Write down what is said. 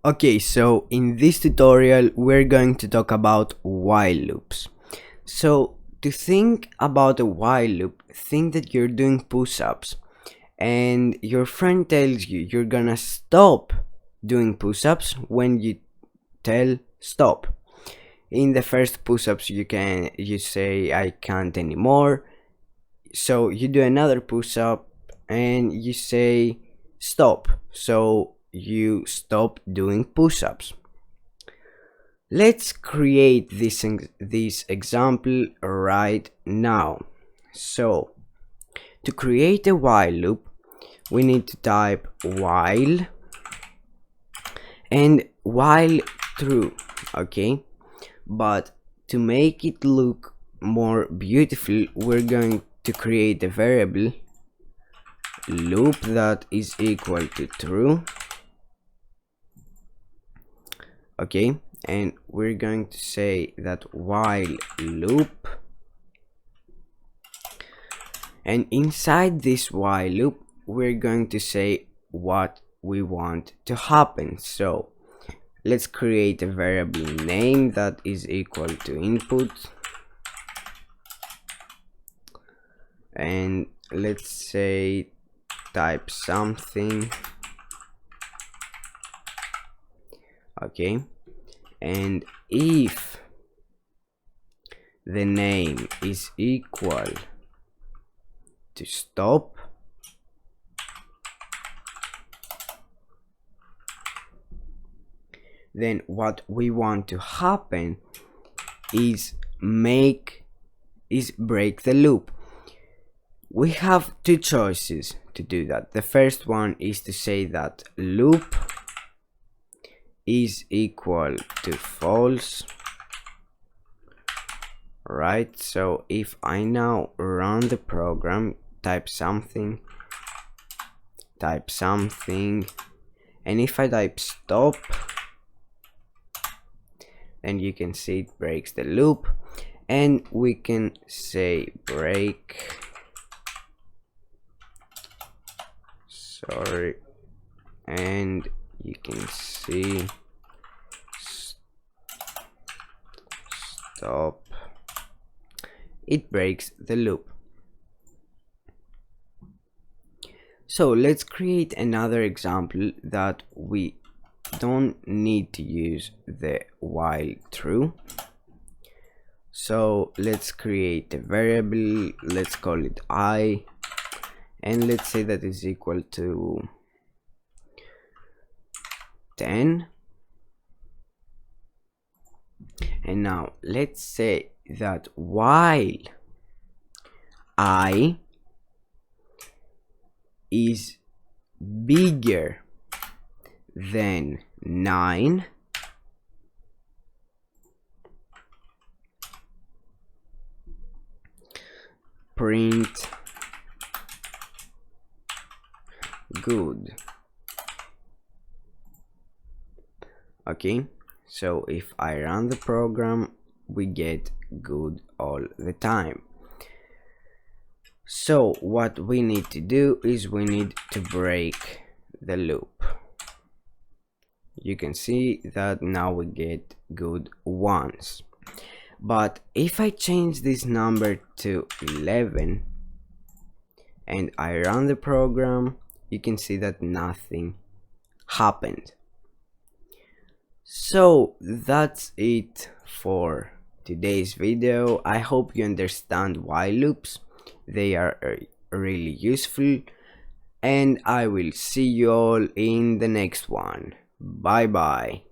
Okay, so in this tutorial we're going to talk about while loops. So to think about a while loop, think that you're doing push-ups and your friend tells you you're gonna stop doing push-ups when you tell stop. In the first push-ups you say I can't anymore, so you do another push-up and you say stop, so you stop doing push-ups. Let's create this example right now. So to create a while loop we need to type while and while true, okay? But to make it look more beautiful we're going to create a variable loop that is equal to true, okay? And we're going to say that while loop, and inside this while loop we're going to say what we want to happen. So let's create a variable name that is equal to input, and let's say type something, okay? And if the name is equal to stop, then what we want to happen is break the loop. We have two choices to do that. The first one is to say that loop is equal to false, right? So if I now run the program, type something, and if I type stop, then you can see it breaks the loop. And we can say break, sorry, and you can see stop, it breaks the loop. So let's create another example that we don't need to use the while true. So let's create a variable, let's call it I, and let's say that is equal to 10. And now let's say that while I is bigger than 9, print good. Okay, so if I run the program we get good all the time. So what we need to do is we need to break the loop. You can see that now we get good once. But if I change this number to 11 and I run the program, you can see that nothing happened. So that's it for today's video. I hope you understand while loops. They are really useful, and I will see you all in the next one. Bye bye.